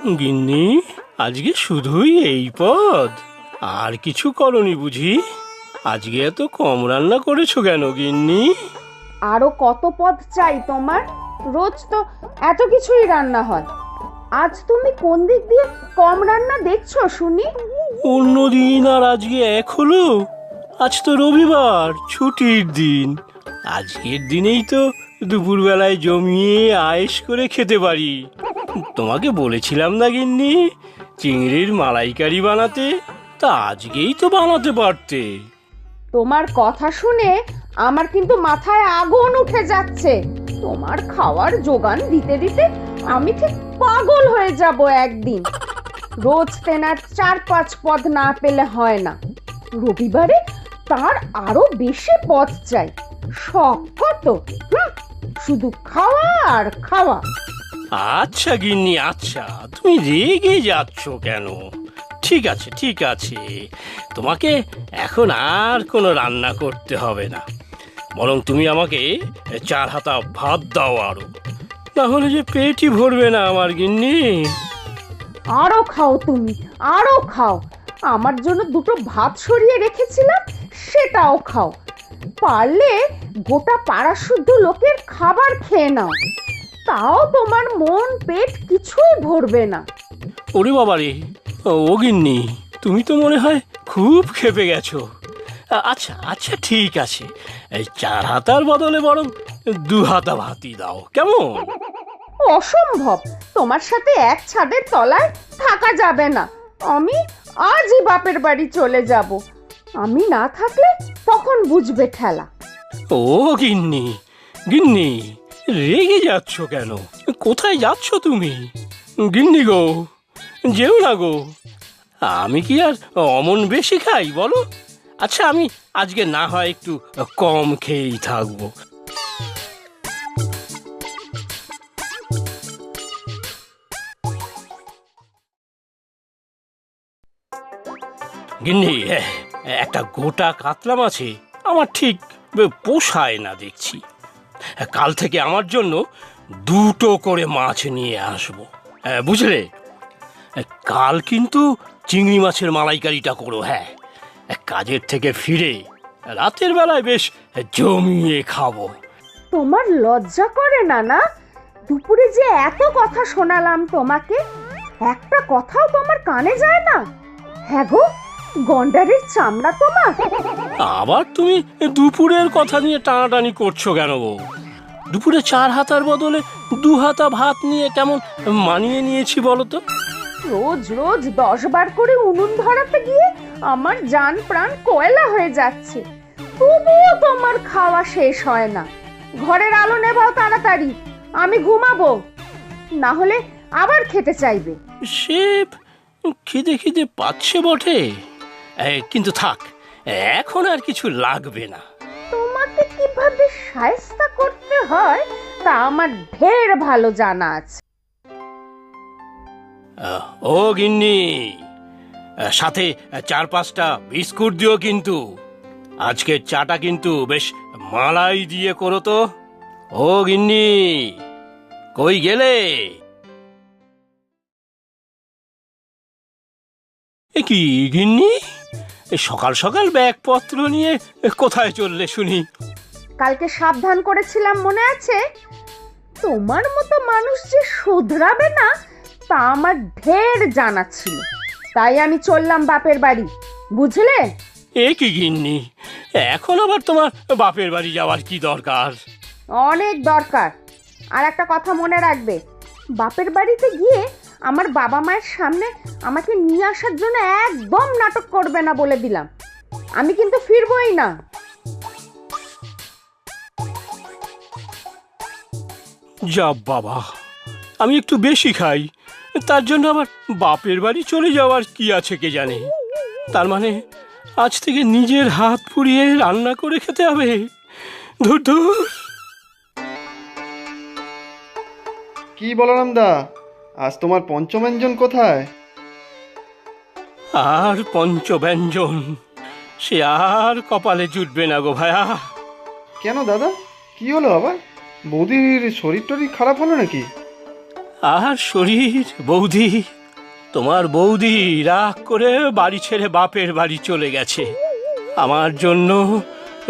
গিন্নি, আজকে শুধুই এই পদ? আর কিছু করনি বুঝি? আজকে এত কম রান্না করেছো কেন গিন্নি? আরো কত পদ চাই তোমার? রোজ তো এত কিছুই রান্না হয়। আজ তুমি কোন দিক দিয়ে কম রান্না দেখছো শুনি? অন্য দিন আর আজকে এক হলো? আজ তো রবিবার, ছুটির দিন। আজকের দিনেই তো দুপুরবেলায় জমিয়ে আয়েশ করে খেতে পারি। তোমাকে বলেছিলাম না গিন্নি, চিংড়ির মালাইকারি বানাতে? তা আজকেই তো বানাতে পারতে। তোমার কথা শুনে আমার কিন্তু মাথায় আগুন উঠে যাচ্ছে। তোমার খাওয়ার যোগান দিতে দিতে আমি ঠিক পাগল হয়ে যাব একদিন। রোজ তেনার 4-5 পদ না পেলে হয় না, রবিবারে তার আরো বেশি পদ চাই। শখ কত! শুধু খাওয়া আর খাওয়া। আচ্ছা গিন্নি, আচ্ছা, তুমি রেগে যাচ্ছ কেন? ঠিক আছে, ঠিক আছে, তোমাকে এখন আর কোনো রান্না করতে হবে না। বরং তুমি আমাকে 4 হাতা ভাত দাও আরো, না হলে যে পেটই ভরবে না আমার গিন্নি। আরো খাও তুমি, আরো খাও। আমার জন্য দুটো ভাত সরিয়ে রেখেছিলাম, সেটাও খাও। পারলে গোটা পাড়া শুদ্ধ লোকের খাবার খেয়ে নাও, তাও তোমার মন পেট কিছুই ভরবে না। ওরে বাবারে, ও গিন্নি, তুমি তো মনে হয় খুব ক্ষেপে গেছো। আচ্ছা আচ্ছা, ঠিক আছে, এই 4 হাতার বদলে বরং 2 হাতা ভাতই দাও, কেমন? অসম্ভব, তোমার সাথে এক ছাদের তলায় থাকা যাবে না। আমি আজই বাপের বাড়ি চলে যাব। আমি না থাকলে তখন বুঝবে ঠেলা। ও গিন্নি, গিন্নি, রেগে যাচ্ছ কেন? কোথায় যাচ্ছ তুমি? গিন্নি গো, যেও না গো। আমি কি আর অমন বেশি খাই বলো? আচ্ছা, আমি আজকে না হয় একটু কম খেয়েই থাকবো। গিন্নি, একটা গোটা কাতলা মাছে আমার ঠিক পোষায় না দেখছি। কাল থেকে আমার জন্য 2টো করে মাছ নিয়ে আসবো, বুঝলে? কাল কিন্তু চিংড়ি মাছের মালাইকারিটা করো। হ্যাঁ, কাজের থেকে ফিরে রাতের বেলায় বেশ জমিয়ে খাবো। তোমার লজ্জা করে না? না, দুপুরে যে এত কথা শোনালাম তোমাকে, একটা কথাও তোমার কানে যায় না? হ্যাঁ গো, গন্ডারের চামড়া তোমার। আবার তুমি দুপুরের কথা নিয়ে টানাটানি করছো কেন গো? দুপুরে 4 হাতার বদলে 2 হাতা ভাত নিয়ে কেমন মানিয়ে নিয়েছি বলো তো? রোজ রোজ 10 বার করে উনুন ধরাতে গিয়ে আমার জান প্রাণ কয়লা হয়ে যাচ্ছে, তবুও তোমার খাওয়া শেষ হয় না। ঘরের আলো নেভাও তাড়াতাড়ি, আমি ঘুমাবো, না হলে আবার খেতে চাইবে। সে খিদে খিদে পাচ্ছে বটে, কিন্তু থাক, এখন আর কিছু লাগবে না। তোমাকে কিভাবে শায়েস্তা করতে হয় তা আমার ঢের ভালো জানা আছে। ও গিন্নি, সাথে 4-5টা বিস্কুট দিও কিন্তু। আজকের চাটা কিন্তু বেশ মালাই দিয়ে করো তো। ও গিন্নি, কই গেলে? এ কি গিন্নি, সকাল সকাল ব্যাগপত্র নিয়ে কোথায় চললে শুনি? কালকে সাবধান করেছিলাম, মনে আছে? তোমার মতো মানুষ যে শুধরাবে না তা আমার ঢের জানা ছিল, তাই আমি চললাম বাপের বাড়ি, বুঝলে? এ কি গিন্নি, এখন আবার তোমার বাপের বাড়ি যাওয়ার কি দরকার? অনেক দরকার। আর একটা কথা মনে রাখবে, বাপের বাড়িতে গিয়ে আমার বাবা মায়ের সামনে আমাকে নিয়ে আসার জন্য একদম নাটক করবে না বলে দিলাম। আমি কিন্তু ফিরবই না। যা বাবা, আমি একটু বেশি খাই, তার জন্য আবার বাপের বাড়ি চলে যাওয়ার কি আছে কে জানে? তার মানে আজ থেকে নিজের হাত পুড়িয়ে রান্না করে খেতে হবে? ধুর ধুর। কি বলরাম দা, আজ তোমার পঞ্চব্যঞ্জন কোথায়? আর পঞ্চব্যঞ্জন সে আর কপালে জুটবে না গো ভায়া। কেন দাদা, কি হলো আবার? বৌদির শরীর টরীর খারাপ হলো নাকি? আর শরীর বৌদি, তোমার বৌদি রাগ করে বাড়ি ছেড়ে বাপের বাড়ি চলে গেছে। আমার জন্য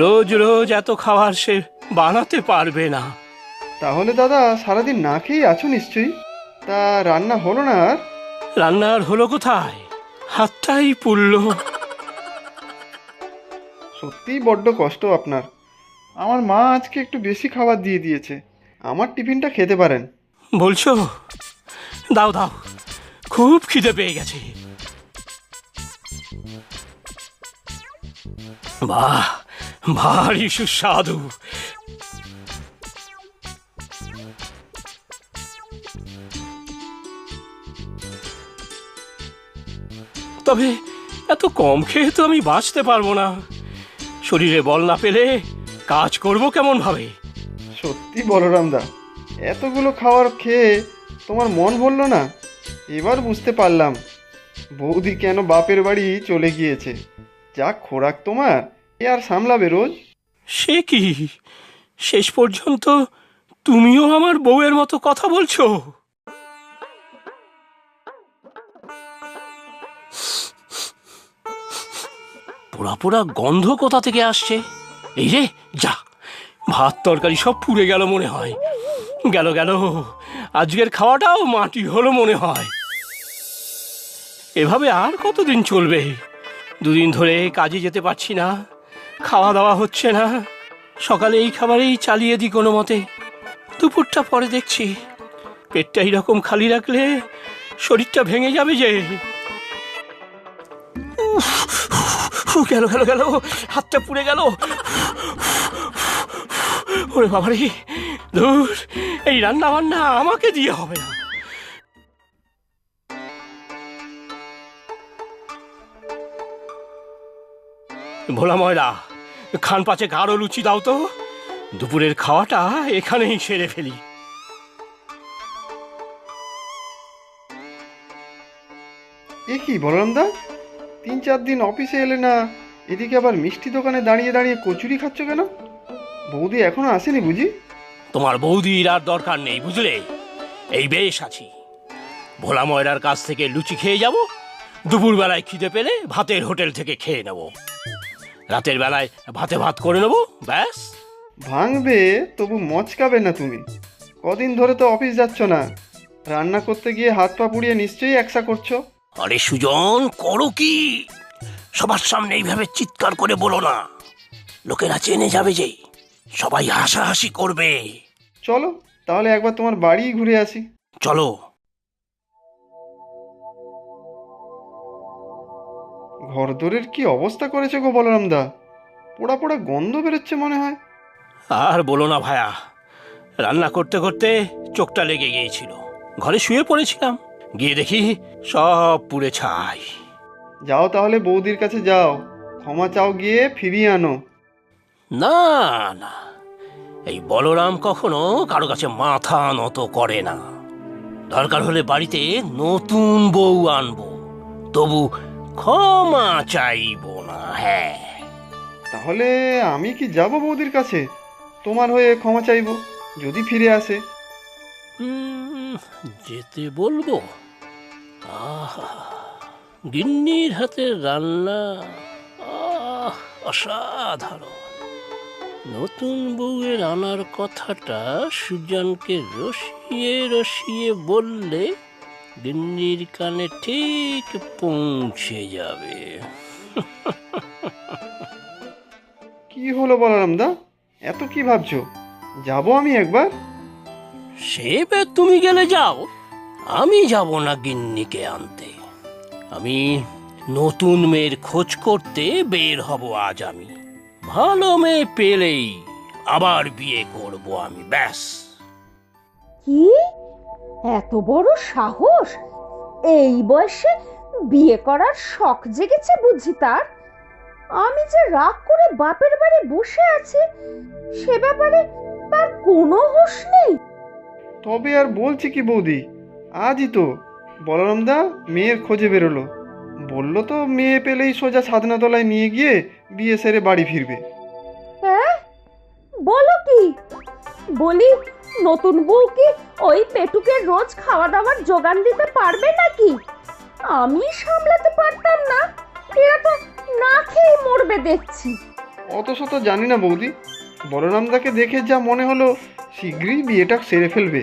রোজ রোজ এত খাবার সে বানাতে পারবে না। তাহলে দাদা সারাদিন না খেয়ে আছো নিশ্চয়ই? তা রান্না হলো না আর? রান্নার হলো কোথায়, হাতটাই পুড়ল। সত্যিই বড্ড কষ্ট আপনার। আমার মা আজকে একটু বেশি খাবার দিয়ে দিয়েছে, আমার টিফিনটা খেতে পারেন। বলছো? দাও দাও, খুব খিদে পেয়ে গেছে। বাহ, ভারী সুস্বাদু। তবে এত কম খেয়ে তো আমি বাঁচতে পারবো না। শরীরে বল না পেলে কাজ করব কেমন ভাবে? সত্যি বলরামদা, এতগুলো খাবার খেয়ে তোমার মন ভরল না? এবার বুঝতে পারলাম বৌদি কেন বাপের বাড়ি চলে গিয়েছে। যা খোরাক তোমার, এ আর সামলাবে রোজ? সে কি, শেষ পর্যন্ত তুমিও আমার বউয়ের মতো কথা বলছো? পোড়া পোড়া গন্ধ কোথা থেকে আসছে? এই রে যা, ভাত তরকারি সব পুড়ে গেল মনে হয়। গেল গেল, আজকের খাওয়াটাও মাটি হলো মনে হয়। এভাবে আর কতদিন চলবে? দুদিন ধরে কাজে যেতে পারছি না, খাওয়া দাওয়া হচ্ছে না। সকালে এই খাবারেই চালিয়ে দিই কোনো মতে। দুপুরটা পরে দেখছি, পেটটা এইরকম খালি রাখলে শরীরটা ভেঙে যাবে যে। গেল গেল গেল, হাতটা পুড়ে গেল। ওরে বাবারে, ধুর, এই রান্না বান্না আমাকে দিয়ে হবে না। ভোলা ময়রা, খান পাচে আরো লুচি দাও তো। দুপুরের খাওয়াটা এখানেই সেরে ফেলি। এ কি বলরামদা, 3-4 দিন অফিসে এলে না, এদিকে আবার মিষ্টি দোকানে দাঁড়িয়ে দাঁড়িয়ে কচুরি খাচ্ছ কেন? বৌদি এখনো আসেনি বুঝি? তোমার বৌদির আর দরকার নেই বুঝলে, এই বেশ আছি। ভোলা ময়রার কাছ থেকে লুচি খেয়ে যাব, দুপুরবেলায় খিদে পেলে ভাতের হোটেল থেকে খেয়ে নেব, রাতের বেলায় ভাতে ভাত করে নেব, ব্যাস। ভাঙবে তবু মচকাবে না তুমি। কদিন ধরে তো অফিস যাচ্ছ না, রান্না করতে গিয়ে হাত পা পুড়িয়ে নিশ্চয়ই একসা করছো। আরে সুজন, করো কি? সবার সামনে এইভাবে চিৎকার করে বলো না, লোকেরা চেনে যাবে যে, সবাই হাসাহাসি করবে। চলো তাহলে একবার তোমার বাড়ি ঘুরে আসি। চলো। ঘরদোরের কি অবস্থা করেছে গো বলরামদা, পোড়া পোড়া গন্ধ বেরোচ্ছে মনে হয়। আর বলো না ভায়া, রান্না করতে করতে চোখটা লেগে গিয়েছিল। ঘরে শুয়ে পড়েছিলাম, গিয়ে দেখি সব পুড়ে ছাই। যাও তাহলে বৌদির কাছে যাও, ক্ষমা চাও, গিয়ে ফিরিয়ে আনো। না না, এই বলরাম কখনো কারো কাছে মাথা নত করে না। দরকার হলে বাড়িতে নতুন বউ আনবো, তবু ক্ষমা চাইবো না। হ্যাঁ, তাহলে আমি কি যাব বৌদির কাছে তোমার হয়ে ক্ষমা চাইবো, যদি ফিরে আসে? যেতে বলবো? আহা, গিন্নির হাতের রান্না, অসাধারণ। নতুন বউয়ের আনার কথাটা সুজনকে রসিয়ে রসিয়ে বললে গিন্নির কানে ঠিক পৌঁছে যাবে। কি হলো বলরামদা, এত কি ভাবছো? যাব আমি একবার। সে বে তুমি গেলে যাও, আমি যাব না গিন্নিকে আনতে। আমি নতুন মেয়ের খোঁজ করতে বের হব আজ। আমি ভালো মেয়ে পেলেই আবার বিয়ে করব আমি, ব্যাস। কি এত বড় সাহস! এই বয়সে বিয়ে করার শখ জেগেছে বুঝি তার? আমি যে রাগ করে বাপের বাড়ি বসে আছি, সে ব্যাপারে তার কোনো হুঁশ নেই। তবে আর বলছি কি বৌদি, আজই তো বলরামদা মেয়ের খোঁজে বেরোলো। বললো তো মেয়ে পেলেই সোজা ছাদনাতলায় নিয়ে গিয়ে বিয়ে সেরে বাড়ি ফিরবে। হ্যাঁ, বলো কি? বলি নতুন বউ কি ওই পেটুকে রোজ খাওয়া দাওয়ার জোগান দিতে পারবে নাকি? আমি সামলাতে পারতাম না, এরা তো না খেয়ে মরবে দেখছি। অত শত জানি না বৌদি, বলরামদাকে দেখে যা মনে হলো শীঘ্রই বিয়েটা সেরে ফেলবে।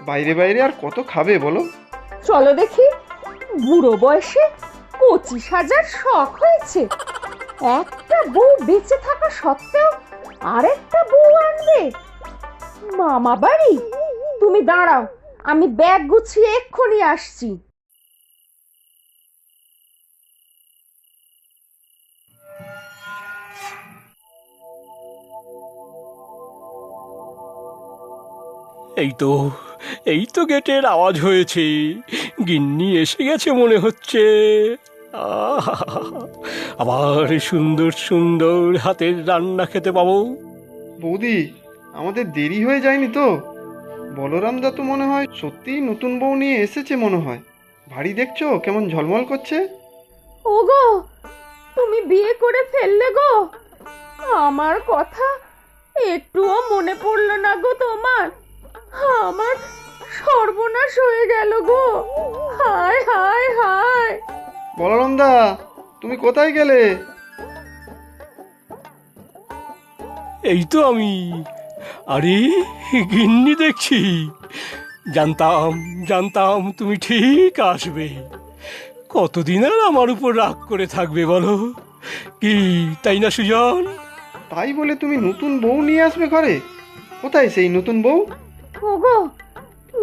বাইরে বাইরে আর কত খাবে বলো? চলো দেখি, বুড়ো বয়সে 25,000 শখ হয়েছে, একটা বউ বেঁচে থাকা সত্ত্বেও আরেকটা বউ আনবে। মামা বাড়ি, তুমি দাঁড়াও, আমি ব্যাগ গুছিয়ে এক্ষুনি আসছি। এই তো এই তো গেটের আওয়াজ হয়েছে, গিন্নি এসে গেছে মনে হচ্ছে। আহা, আবার সুন্দর সুন্দর হাতের রান্না খেতে পাবো। বৌদি, আমাদের দেরি হয়ে যায়নি তো? বলরামদা তো মনে হয় সত্যিই নতুন বউ নিয়ে এসেছে মনে হয়। বাড়ি দেখছো কেমন ঝলমল করছে? ওগো, তুমি বিয়ে করে ফেললে গো? আমার কথা একটুও মনে পড়লো না গো তোমার? আমার সর্বনাশ হয়ে গেল গো, হায় হায় হায়। বলরামদা, তুমি কোথায় গেলে? এই তো আমি। আরে গিন্নি দেখছি, জানতাম জানতাম তুমি ঠিক আসবে। কতদিন আর আমার উপর রাগ করে থাকবে বলো? কি তাই না সুজন? তাই বলে তুমি নতুন বউ নিয়ে আসবে ঘরে? কোথায় সেই নতুন বউ? ওগো,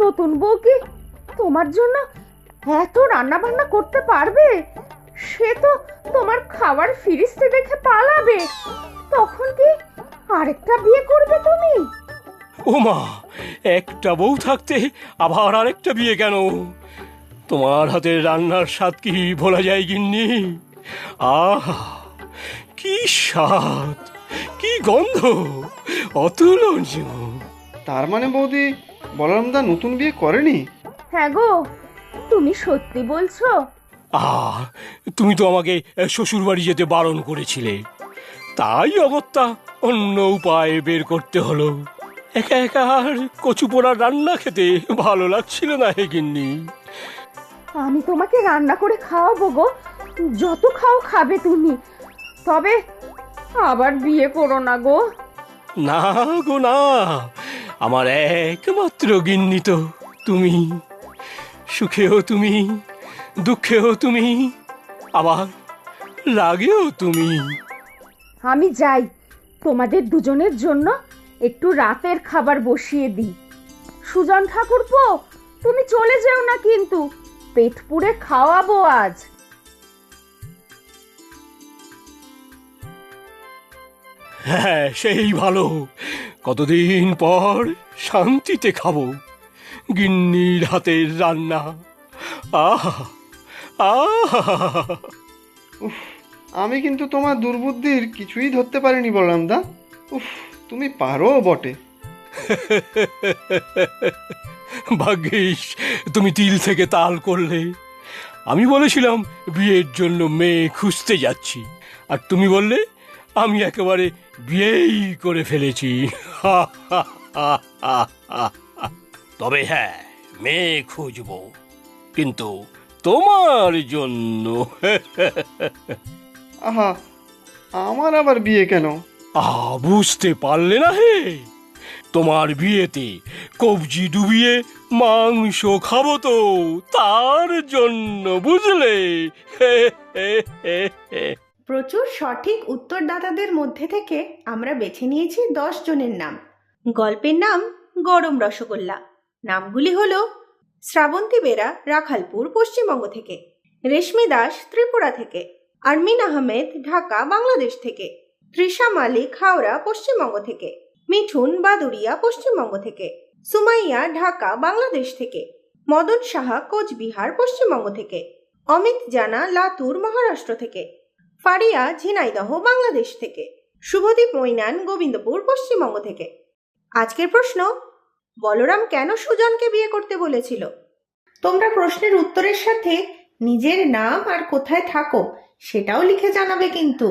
নতুন বউ কি তোমার জন্য এত রান্না বান্না করতে পারবে? সে তো তোমার খাবার ফিরিস্তে দেখে পালাবে। তখন কি আরেকটা বিয়ে করবে তুমি? ওমা, একটা বউ থাকতে আবার আরেকটা বিয়ে কেন? তোমার হাতের রান্নার স্বাদ কি ভোলা যায় গিন্নি? আহা, কি স্বাদ, কি গন্ধ, অতুলনীয়। তার মানে বৌদি, বলরামদা নতুন বিয়ে করেনি? হ্যাঁ গো, তুমি সত্যি বলছো? তুমি তো আমাকে শ্বশুর বাড়ি যেতে বারণ করেছিলে, তাই অগত্যা অন্য উপায় বের করতে হলো। একা একা আর কচু পোড়ার রান্না খেতে ভালো লাগছিল না হে গিন্নি। আমি তোমাকে রান্না করে খাওয়াবো গো, যত খাও খাবে তুমি। তবে আবার বিয়ে করো না গো। না গো না, আমার একমাত্র গিন্নি তো তুমি। সুখেও তুমি, দুঃখেও তুমি, আবার রাগেও তুমি। আমি যাই, তোমাদের দুজনের জন্য একটু রাতের খাবার বসিয়ে দিই। সুজন ঠাকুরপো, তুমি চলে যেও না কিন্তু, পেট পুড়ে খাওয়াবো আজ। হ্যাঁ, সেই ভালো, কতদিন পর শান্তিতে খাবো গিন্নির হাতের রান্না। আহা আহা, আমি কিন্তু তোমার দুর্বুদ্ধির কিছুই ধরতে পারিনি বলরামদা। উফ, তুমি পারো বটে। ভাগ্যিস তুমি তিল থেকে তাল করলে। আমি বলেছিলাম বিয়ের জন্য মেয়ে খুঁজতে যাচ্ছি, আর তুমি বললে আমি একেবারে বিয়েই করে ফেলেছি। তবে হ্যাঁ, মেয়ে খুঁজবো, কিন্তু তোমার জন্য। আহা, আমার আবার বিয়ে কেন? বুঝতে পারলে না হে? তোমার বিয়েতে কবজি ডুবিয়ে মাংস খাবো তো, তার জন্য, বুঝলে? প্রচুর সঠিক উত্তরদাতাদের মধ্যে থেকে আমরা বেছে নিয়েছি 10 জনের নাম। গল্পের নাম গরম রসগোল্লা। নামগুলি হলো শ্রাবন্তী বেরা, রাখালপুর, পশ্চিমবঙ্গ থেকে; রেশমি দাস, ত্রিপুরা থেকে; আরমিন আহমেদ, ঢাকা, বাংলাদেশ থেকে; তৃষা মালিক, হাওড়া, পশ্চিমবঙ্গ থেকে; মিঠুন বাদুরিয়া, পশ্চিমবঙ্গ থেকে; সুমাইয়া, ঢাকা, বাংলাদেশ থেকে; মদন সাহা, কোচবিহার, পশ্চিমবঙ্গ থেকে; অমিত জানা, লাতুর, মহারাষ্ট্র থেকে; ফারিয়া, ঝিনাইদহ, বাংলাদেশ থেকে; শুভদীপ মৈনান, গোবিন্দপুর, পশ্চিমবঙ্গ থেকে। আজকের প্রশ্ন: বলরাম কেন সুজনকে বিয়ে করতে বলেছিল? তোমরা প্রশ্নের উত্তরের সাথে নিজের নাম আর কোথায় থাকো সেটাও লিখে জানাবে কিন্তু।